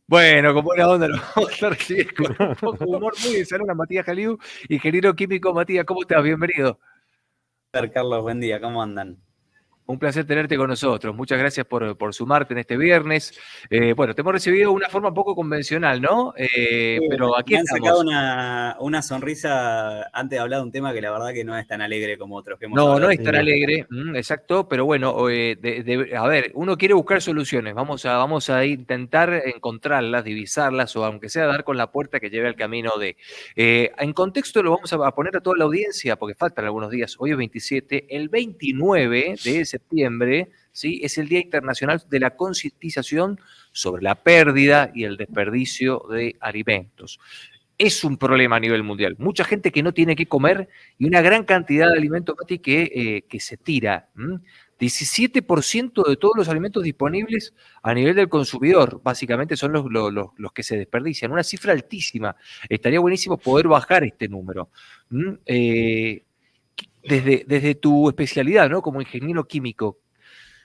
Bueno, con buena onda lo vamos a recibir con un poco de humor muy de salón a Matías Caliu, ingeniero químico. Matías, ¿cómo estás? Bienvenido. Carlos, buen día, ¿cómo andan? Un placer tenerte con nosotros. Muchas gracias por sumarte en este viernes. Bueno, te hemos recibido de una forma poco convencional, ¿no? Sí, Pero aquí me han sacado estamos. una sonrisa antes de hablar de un tema que la verdad que no es tan alegre como otros que hemos No, no hablado. es tan alegre, exacto, pero bueno, a ver, uno quiere buscar soluciones, vamos a intentar encontrarlas, divisarlas, o aunque sea dar con la puerta que lleve al camino de... En contexto lo vamos a poner a toda la audiencia, porque faltan algunos días, hoy es 27, el 29 de septiembre, ¿sí? Es el Día Internacional de la Concientización sobre la pérdida y el desperdicio de alimentos. Es un problema a nivel mundial. Mucha gente que no tiene que comer y una gran cantidad de alimentos, Mati, que se tira. 17% de todos los alimentos disponibles a nivel del consumidor, básicamente son los que se desperdician. Una cifra altísima. Estaría buenísimo poder bajar este número. Desde tu especialidad, ¿no? Como ingeniero químico,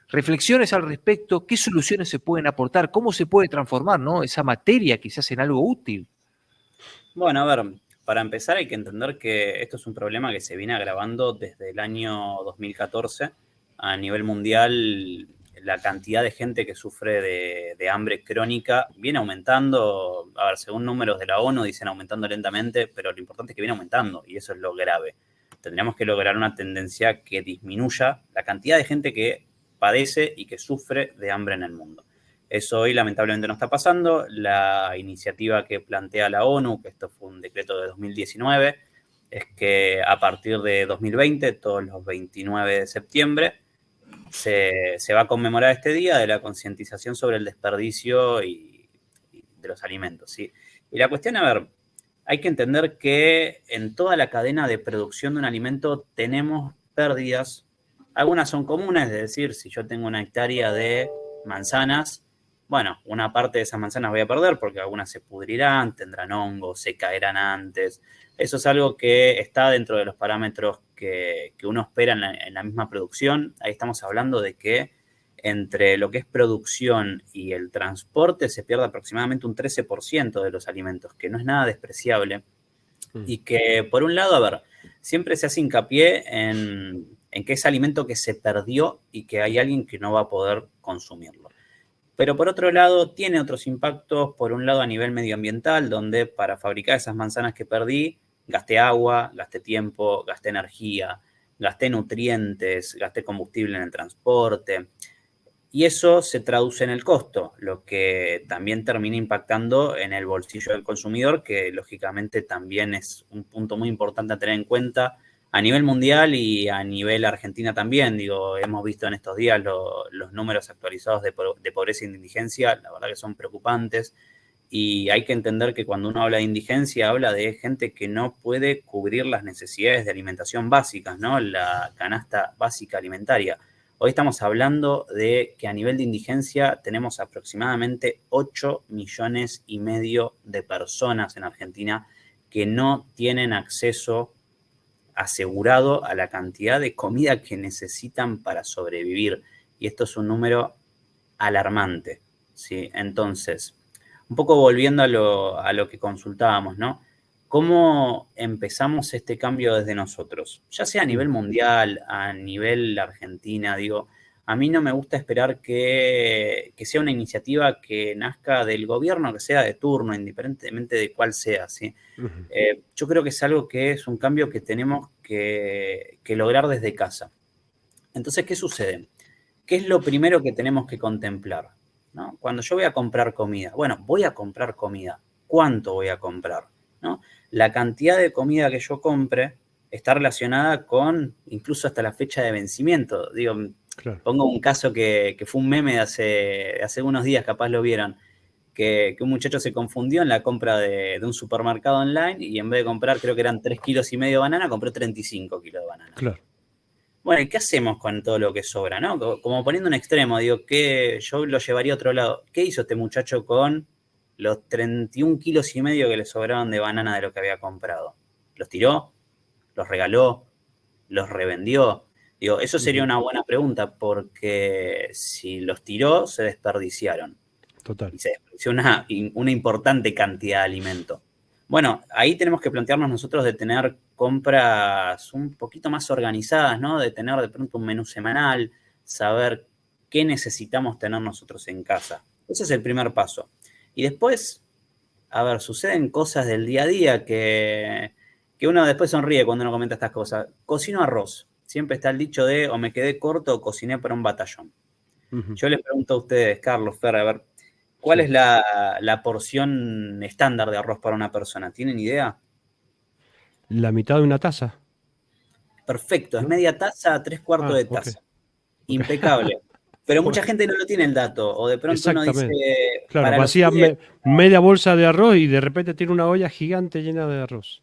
reflexiones al respecto, qué soluciones se pueden aportar, cómo se puede transformar, ¿no? Esa materia quizás en algo útil. Bueno, a ver, para empezar hay que entender que esto es un problema que se viene agravando desde el año 2014. A nivel mundial, la cantidad de gente que sufre de hambre crónica viene aumentando. A ver, según números de la ONU dicen aumentando lentamente, pero lo importante es que viene aumentando y eso es lo grave. Tendríamos que lograr una tendencia que disminuya la cantidad de gente que padece y que sufre de hambre en el mundo. Eso hoy lamentablemente no está pasando. La iniciativa que plantea la ONU, que esto fue un decreto de 2019, es que a partir de 2020, todos los 29 de septiembre, se va a conmemorar este día de la concientización sobre el desperdicio y de los alimentos. ¿Sí? Y la cuestión, a ver, hay que entender que en toda la cadena de producción de un alimento tenemos pérdidas. Algunas son comunes, es decir, si yo tengo una hectárea de manzanas, bueno, una parte de esas manzanas voy a perder porque algunas se pudrirán, tendrán hongos, se caerán antes. Eso es algo que está dentro de los parámetros que uno espera en la misma producción. Ahí estamos hablando de que entre lo que es producción y el transporte se pierde aproximadamente un 13% de los alimentos, que no es nada despreciable. Y que, por un lado, a ver, siempre se hace hincapié en que es alimento que se perdió y que hay alguien que no va a poder consumirlo. Pero por otro lado, tiene otros impactos, por un lado a nivel medioambiental, donde para fabricar esas manzanas que perdí, gasté agua, gasté tiempo, gasté energía, gasté nutrientes, gasté combustible en el transporte. Y eso se traduce en el costo, lo que también termina impactando en el bolsillo del consumidor, que lógicamente también es un punto muy importante a tener en cuenta a nivel mundial y a nivel Argentina también. Digo, hemos visto en estos días los números actualizados de pobreza e indigencia, la verdad que son preocupantes. Y hay que entender que cuando uno habla de indigencia, habla de gente que no puede cubrir las necesidades de alimentación básicas, ¿no? La canasta básica alimentaria. Hoy estamos hablando de que a nivel de indigencia tenemos aproximadamente 8 millones y medio de personas en Argentina que no tienen acceso asegurado a la cantidad de comida que necesitan para sobrevivir. Y esto es un número alarmante, ¿sí? Entonces, un poco volviendo a lo que consultábamos, ¿no? ¿Cómo empezamos este cambio desde nosotros? Ya sea a nivel mundial, a nivel Argentina, digo, a mí no me gusta esperar que sea una iniciativa que nazca del gobierno, que sea de turno, indiferentemente de cuál sea, ¿sí? Yo creo que es algo que es un cambio que tenemos que lograr desde casa. Entonces, ¿qué sucede? ¿Qué es lo primero que tenemos que contemplar? ¿No? Cuando yo voy a comprar comida, bueno, voy a comprar comida. ¿Cuánto voy a comprar? ¿No? La cantidad de comida que yo compre está relacionada con incluso hasta la fecha de vencimiento. Digo, Claro. pongo un caso que fue un meme de hace unos días, capaz lo vieron, que un muchacho se confundió en la compra de un supermercado online y en vez de comprar, creo que eran 3,5 kilos de banana, compró 35 kilos de banana. Claro. Bueno, ¿y qué hacemos con todo lo que sobra, no? Como poniendo un extremo, digo, que yo lo llevaría a otro lado. ¿Qué hizo este muchacho con los 31,5 kilos que le sobraron de banana de lo que había comprado? ¿Los tiró? ¿Los regaló? ¿Los revendió? Digo, eso sería una buena pregunta, porque si los tiró, se desperdiciaron. Total. Y se desperdició una importante cantidad de alimento. Bueno, ahí tenemos que plantearnos nosotros de tener compras un poquito más organizadas, ¿no? De tener de pronto un menú semanal, saber qué necesitamos tener nosotros en casa. Ese es el primer paso. Y después, a ver, suceden cosas del día a día que uno después sonríe cuando uno comenta estas cosas. Cocino arroz. Siempre está el dicho de o me quedé corto o cociné para un batallón. Ujú. Yo les pregunto a ustedes, Carlos, Fer, a ver, ¿cuál Sí. es la porción estándar de arroz para una persona? ¿Tienen idea? La mitad de una taza, Perfecto, es ¿no? media taza a 3/4 Ah, de ok. taza. Ok. Impecable. Pero mucha Bueno, gente no lo tiene el dato, o de pronto uno dice, exactamente. Claro, para los vacía fideos, media bolsa de arroz y de repente tiene una olla gigante llena de arroz.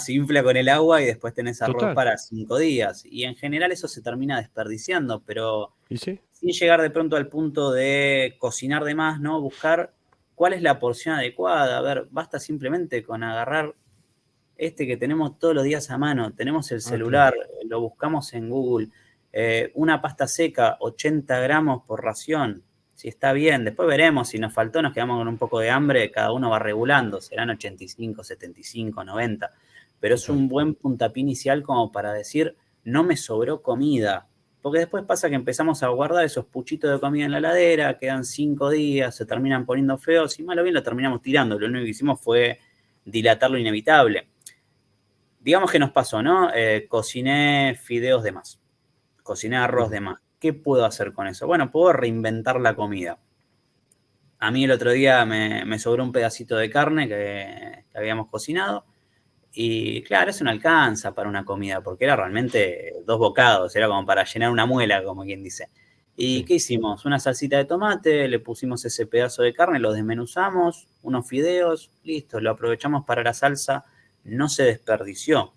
se infla con el agua y después tenés arroz Total. para 5 días. Y en general eso se termina desperdiciando, pero ¿Y sí? sin llegar de pronto al punto de cocinar de más, ¿no? Buscar cuál es la porción adecuada. A ver, basta simplemente con agarrar que tenemos todos los días a mano, tenemos el Ah, claro. celular, lo buscamos en Google, una pasta seca, 80 gramos por ración, si está bien, después veremos, si nos faltó, nos quedamos con un poco de hambre, cada uno va regulando, serán 85, 75, 90, pero es Total. un buen puntapié inicial como para decir, no me sobró comida, porque después pasa que empezamos a guardar esos puchitos de comida en la heladera, quedan 5 días, se terminan poniendo feos, y malo bien lo terminamos tirando, lo único que hicimos fue dilatar lo inevitable. Digamos que nos pasó, ¿no? Cociné fideos de más, cociné arroz de más. ¿Qué puedo hacer con eso? Bueno, puedo reinventar la comida. A mí el otro día me sobró un pedacito de carne que habíamos cocinado y claro, eso no alcanza para una comida porque era realmente 2 bocados, era como para llenar una muela, como quien dice. ¿Y Sí. qué hicimos? Una salsita de tomate, le pusimos ese pedazo de carne, lo desmenuzamos, unos fideos, listo, lo aprovechamos para la salsa, no se desperdició.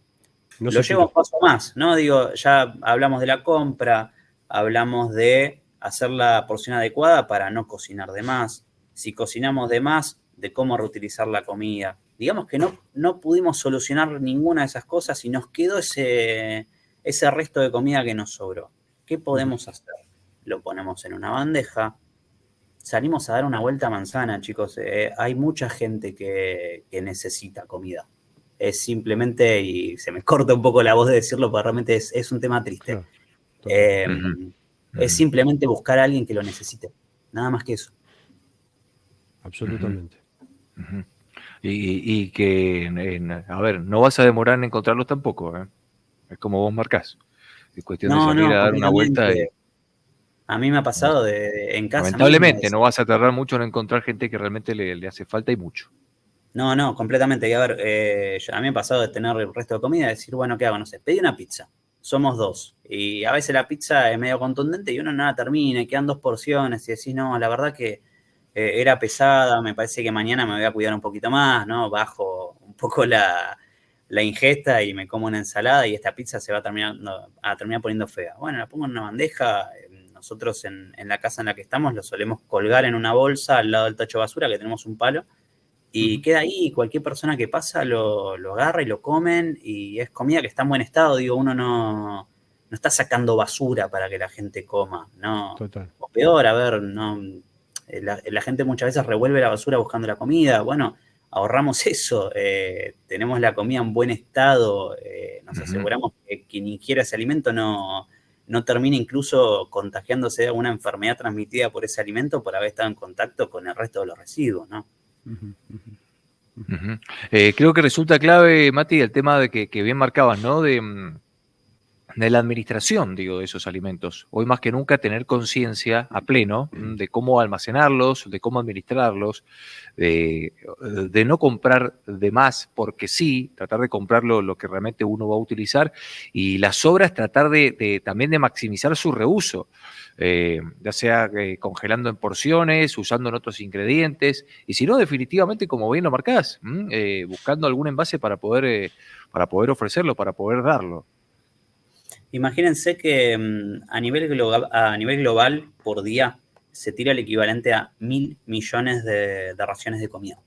No Lo se llevo un tiró. paso más, ¿no? Digo, ya hablamos de la compra, hablamos de hacer la porción adecuada para no cocinar de más. Si cocinamos de más, de cómo reutilizar la comida. Digamos que no pudimos solucionar ninguna de esas cosas y nos quedó ese resto de comida que nos sobró. ¿Qué Ujú. podemos hacer? Lo ponemos en una bandeja, salimos a dar una vuelta a manzana, chicos. Hay mucha gente que necesita comida. Es simplemente, y se me corta un poco la voz de decirlo, porque realmente es un tema triste. Claro. Total. Ujú, Es ujú, simplemente buscar a alguien que lo necesite. Nada más que eso. ujú, Absolutamente. ujú. Y que, a ver, no vas a demorar en encontrarlos tampoco, ¿eh? Es como vos marcás. Es cuestión de No, salir no, a dar una vuelta y completamente. A mí me ha no, pasado en casa mismo. lamentablemente no vas a tardar mucho en encontrar gente que realmente le hace falta y mucho. No, completamente. Y a ver, a mí me ha pasado de tener el resto de comida y decir, bueno, ¿qué hago? No sé, pedí una pizza. Somos 2. Y a veces la pizza es medio contundente y uno nada termina y quedan 2 porciones y decís, no, la verdad que era pesada, me parece que mañana me voy a cuidar un poquito más, ¿no? Bajo un poco la ingesta y me como una ensalada y esta pizza se va a terminar poniendo fea. Bueno, la pongo en una bandeja. Nosotros en la casa en la que estamos lo solemos colgar en una bolsa al lado del tacho de basura, que tenemos un palo y Ujú. queda ahí, cualquier persona que pasa lo agarra y lo comen, y es comida que está en buen estado, digo, uno no está sacando basura para que la gente coma, no, Total. o peor, a ver, no, la gente muchas veces revuelve la basura buscando la comida, bueno, ahorramos eso, tenemos la comida en buen estado, nos Ujú. aseguramos que quien ingiera ese alimento no termine incluso contagiándose de alguna enfermedad transmitida por ese alimento por haber estado en contacto con el resto de los residuos, ¿no? Ujú, ujú, ujú. Ujú. Creo que resulta clave, Mati, el tema de que bien marcabas, ¿no? De la administración, digo, de esos alimentos. Hoy más que nunca tener conciencia a pleno de cómo almacenarlos, de cómo administrarlos, de no comprar de más porque sí, tratar de comprar lo que realmente uno va a utilizar y las sobras tratar también de maximizar su reuso, ya sea congelando en porciones, usando en otros ingredientes y si no, definitivamente, como bien lo marcás, buscando algún envase para poder ofrecerlo, para poder darlo. Imagínense que a nivel global por día se tira el equivalente a 1.000 millones de raciones de comida.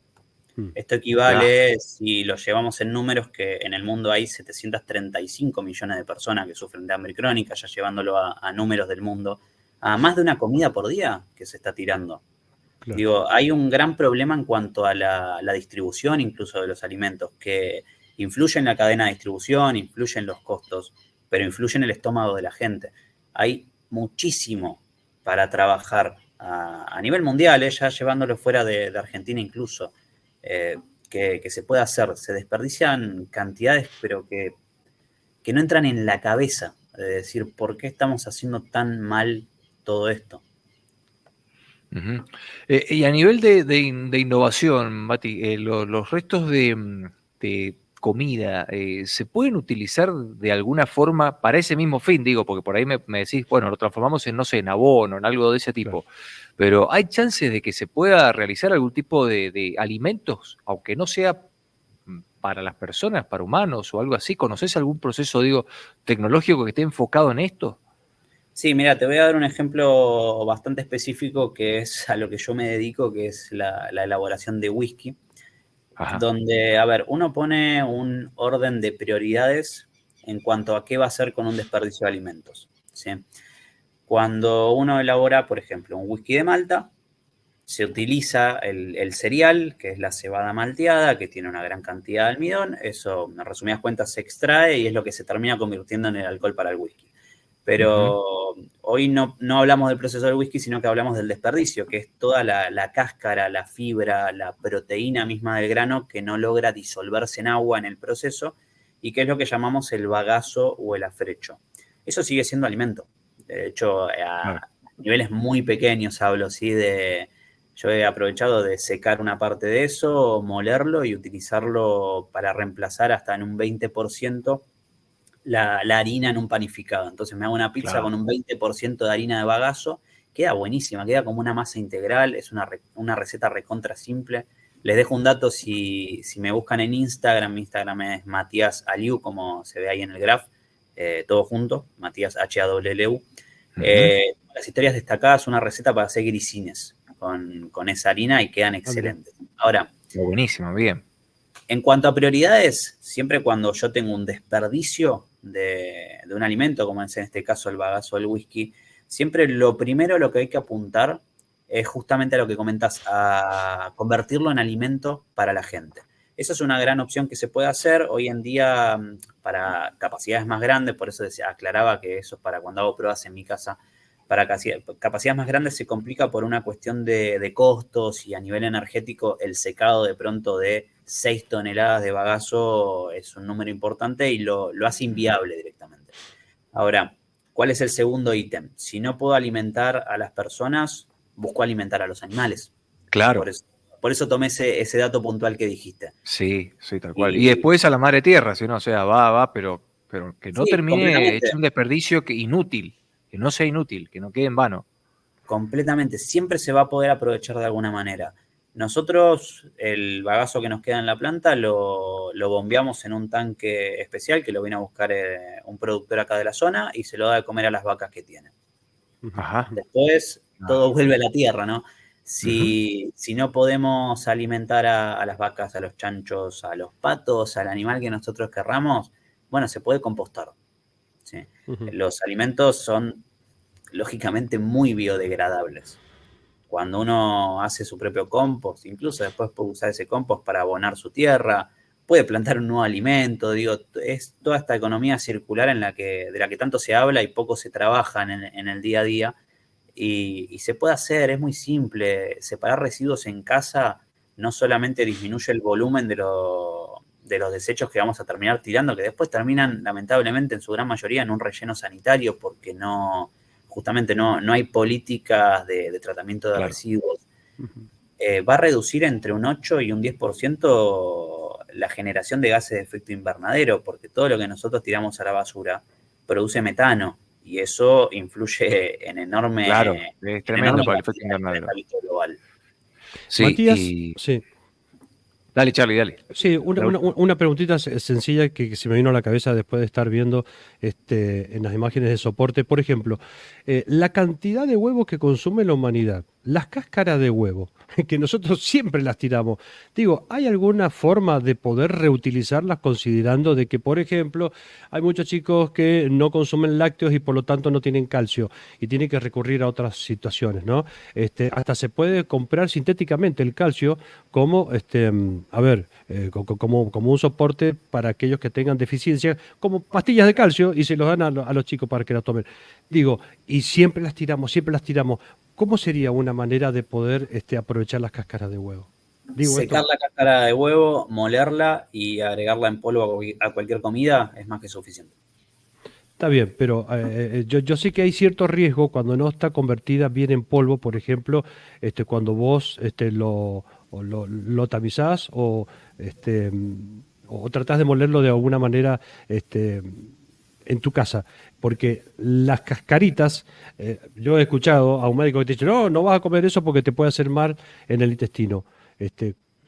Mm. Esto Ya. equivale, si lo llevamos en números, que en el mundo hay 735 millones de personas que sufren de hambre crónica, ya llevándolo a números del mundo, a más de una comida por día que se está tirando. Claro. Digo, hay un gran problema en cuanto a la distribución incluso de los alimentos, que influye en la cadena de distribución, influye en los costos, pero influye en el estómago de la gente. Hay muchísimo para trabajar a nivel mundial, ya llevándolo fuera de Argentina incluso, que se puede hacer. Se desperdician cantidades, pero que no entran en la cabeza de decir por qué estamos haciendo tan mal todo esto. Ujú. Y a nivel de innovación, Mati, los restos de comida, ¿se pueden utilizar de alguna forma para ese mismo fin? Digo, porque por ahí me decís, bueno, lo transformamos en, no sé, en abono, en algo de ese Claro. tipo. Pero ¿hay chances de que se pueda realizar algún tipo de alimentos, aunque no sea para las personas, para humanos o algo así? ¿Conoces algún proceso, digo, tecnológico que esté enfocado en esto? Sí, mira, te voy a dar un ejemplo bastante específico que es a lo que yo me dedico, que es la elaboración de whisky, Ajá. donde, a ver, uno pone un orden de prioridades en cuanto a qué va a hacer con un desperdicio de alimentos, ¿sí? Cuando uno elabora, por ejemplo, un whisky de Malta, se utiliza el cereal, que es la cebada malteada, que tiene una gran cantidad de almidón. Eso, en resumidas cuentas, se extrae y es lo que se termina convirtiendo en el alcohol para el whisky. Pero hoy no hablamos del proceso del whisky, sino que hablamos del desperdicio, que es toda la cáscara, la fibra, la proteína misma del grano que no logra disolverse en agua en el proceso y que es lo que llamamos el bagazo o el afrecho. Eso sigue siendo alimento. De hecho, Claro. a niveles muy pequeños hablo, ¿sí? Yo he aprovechado de secar una parte de eso, molerlo y utilizarlo para reemplazar hasta en un 20% la harina en un panificado. Entonces me hago una pizza Claro. con un 20% de harina de bagazo, queda buenísima, queda como una masa integral, es una receta recontra simple. Les dejo un dato si me buscan en Instagram, mi Instagram es Matías Aliu, como se ve ahí en el graph, todo junto, Matías HAWLU. Las historias destacadas, una receta para hacer grisines con esa harina y quedan excelentes. Ahora, Buenísimo, bien. en cuanto a prioridades, siempre cuando yo tengo un desperdicio de un alimento, como es en este caso el bagazo del whisky, siempre lo primero lo que hay que apuntar es justamente a lo que comentas, a convertirlo en alimento para la gente. Esa es una gran opción que se puede hacer hoy en día para capacidades más grandes, por eso aclaraba que eso es para cuando hago pruebas en mi casa. Para capacidades más grandes se complica por una cuestión de costos y a nivel energético el secado de pronto de 6 toneladas de bagazo es un número importante y lo hace inviable directamente. Ahora, ¿cuál es el segundo ítem? Si no puedo alimentar a las personas, busco alimentar a los animales. Claro. Por eso tomé ese dato puntual que dijiste. Sí, sí, tal cual. Y después a la madre tierra, si no, o sea, va, pero que no Sí, termine completamente. hecho un desperdicio inútil, que no sea inútil, que no quede en vano. Completamente. Siempre se va a poder aprovechar de alguna manera. Nosotros, el bagazo que nos queda en la planta lo bombeamos en un tanque especial que lo viene a buscar un productor acá de la zona y se lo da de comer a las vacas que tiene. Ajá. Después todo vuelve a la tierra, ¿no? Ujú. Si no podemos alimentar a las vacas, a los chanchos, a los patos, al animal que nosotros querramos, bueno, se puede compostar. ¿Sí? Los alimentos son lógicamente muy biodegradables. Cuando uno hace su propio compost, incluso después puede usar ese compost para abonar su tierra, puede plantar un nuevo alimento, digo, es toda esta economía circular de la que tanto se habla y poco se trabaja en el día a día. Y se puede hacer, es muy simple. Separar residuos en casa no solamente disminuye el volumen de los desechos que vamos a terminar tirando, que después terminan, lamentablemente, en su gran mayoría en un relleno sanitario porque justamente no hay políticas de tratamiento de residuos. Va a reducir entre un 8 y un 10% la generación de gases de efecto invernadero, porque todo lo que nosotros tiramos a la basura produce metano, y eso influye en enorme, Claro, es tremendo para el efecto cantidad en el invernadero. calentamiento global. Sí, Matías, sí. Dale, Charlie, dale. Sí, una preguntita sencilla que se me vino a la cabeza después de estar viendo en las imágenes de soporte. Por ejemplo, la cantidad de huevos que consume la humanidad las cáscaras de huevo, que nosotros siempre las tiramos. Digo, ¿hay alguna forma de poder reutilizarlas considerando de que, por ejemplo, hay muchos chicos que no consumen lácteos y por lo tanto no tienen calcio y tienen que recurrir a otras situaciones, ¿no? Hasta se puede comprar sintéticamente el calcio como, como un soporte para aquellos que tengan deficiencia, como pastillas de calcio y se los dan a los chicos para que las tomen. Digo, y siempre las tiramos, siempre las tiramos. ¿Cómo sería una manera de poder aprovechar las cáscaras de huevo? Digo Secar esto. la cáscara de huevo, molerla y agregarla en polvo a cualquier comida es más que suficiente. Está bien, pero yo sé que hay cierto riesgo cuando no está convertida bien en polvo, por ejemplo, cuando vos lo tamizás o tratás de molerlo de alguna manera en tu casa, porque las cascaritas, yo he escuchado a un médico que te dice, no, no vas a comer eso porque te puede hacer mal en el intestino.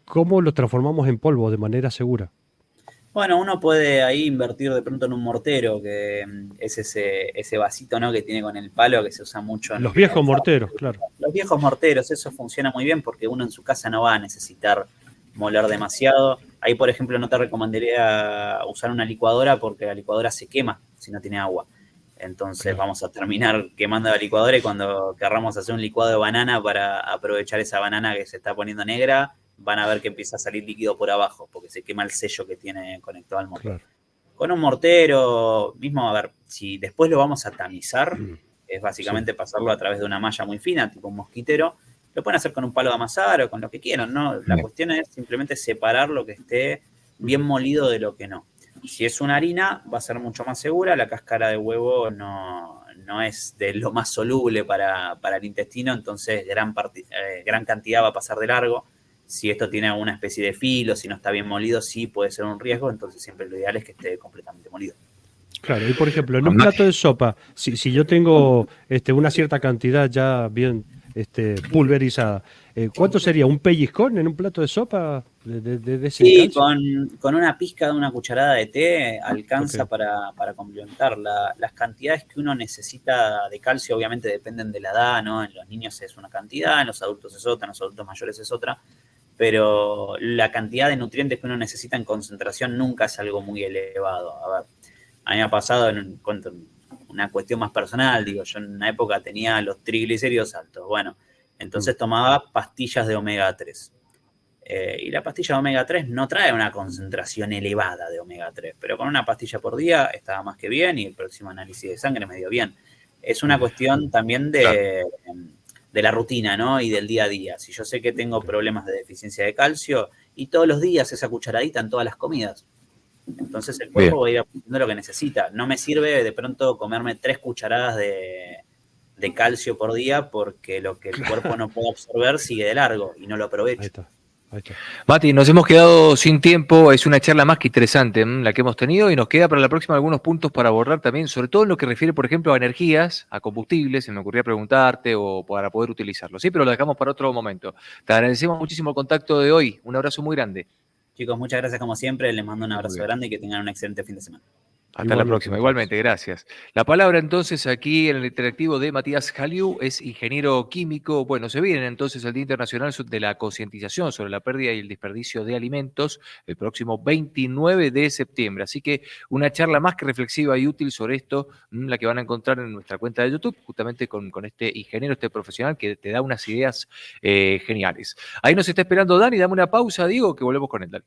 ¿Cómo lo transformamos en polvo de manera segura? Bueno, uno puede ahí invertir de pronto en un mortero, que es ese vasito, ¿no?, que tiene con el palo que se usa mucho Los viejos morteros, claro. los viejos morteros. Eso funciona muy bien porque uno en su casa no va a necesitar moler demasiado. Ahí, por ejemplo, no te recomendaría usar una licuadora porque la licuadora se quema si no tiene agua. Entonces Claro. vamos a terminar quemando la licuadora y cuando querramos hacer un licuado de banana para aprovechar esa banana que se está poniendo negra, van a ver que empieza a salir líquido por abajo porque se quema el sello que tiene conectado al motor. Claro. Con un mortero, mismo, a ver, si después lo vamos a tamizar, es básicamente Sí. pasarlo a través de una malla muy fina, tipo un mosquitero. Lo pueden hacer con un palo de amasar o con lo que quieran, ¿no? La cuestión es simplemente separar lo que esté bien molido de lo que no. Si es una harina, va a ser mucho más segura. La cáscara de huevo no es de lo más soluble para el intestino, entonces gran cantidad va a pasar de largo. Si esto tiene alguna especie de filo, si no está bien molido, sí puede ser un riesgo, entonces siempre lo ideal es que esté completamente molido. Claro, y por ejemplo, en un Mati. plato de sopa, si yo tengo una cierta cantidad ya bien pulverizada, ¿cuánto sería? ¿Un pellizcón en un plato de sopa de ese Sí, calcio? con una pizca de una cucharada de té Ok, alcanza para complementar. Las cantidades que uno necesita de calcio obviamente dependen de la edad, ¿no? En los niños es una cantidad, en los adultos es otra, en los adultos mayores es otra, pero la cantidad de nutrientes que uno necesita en concentración nunca es algo muy elevado. A ver, a mí me ha pasado en una cuestión más personal, digo, yo en una época tenía los triglicéridos altos, bueno, entonces tomaba pastillas de omega 3. Y la pastilla de omega 3 no trae una concentración elevada de omega 3, pero con una pastilla por día estaba más que bien y el próximo análisis de sangre me dio bien. Es una cuestión también de la rutina, ¿no? Y del día a día. Si yo sé que tengo problemas de deficiencia de calcio y todos los días esa cucharadita en todas las comidas, entonces el cuerpo va a ir aprendiendo lo que necesita. No me sirve de pronto comerme 3 cucharadas de calcio por día porque lo que el cuerpo no puede absorber sigue de largo y no lo ahí aprovecho. está, ahí está. Mati, nos hemos quedado sin tiempo, es una charla más que interesante la que hemos tenido y nos queda para la próxima algunos puntos para abordar también, sobre todo en lo que refiere, por ejemplo, a energías, a combustibles, se me ocurría preguntarte o para poder utilizarlo, sí, pero lo dejamos para otro momento. Te agradecemos muchísimo el contacto de hoy, un abrazo muy grande. Chicos, muchas gracias como siempre, les mando un Muy abrazo bien. grande y que tengan un excelente fin de semana. Hasta la Igualmente, próxima, Matías. igualmente, gracias. La palabra entonces aquí en el interactivo de Matías Haliu es ingeniero químico. Bueno, se viene entonces el Día Internacional de la Concientización sobre la pérdida y el desperdicio de alimentos el próximo 29 de septiembre. Así que una charla más que reflexiva y útil sobre esto, la que van a encontrar en nuestra cuenta de YouTube, justamente con este ingeniero, este profesional que te da unas ideas geniales. Ahí nos está esperando Dani, dame una pausa, digo, que volvemos con él, Dani.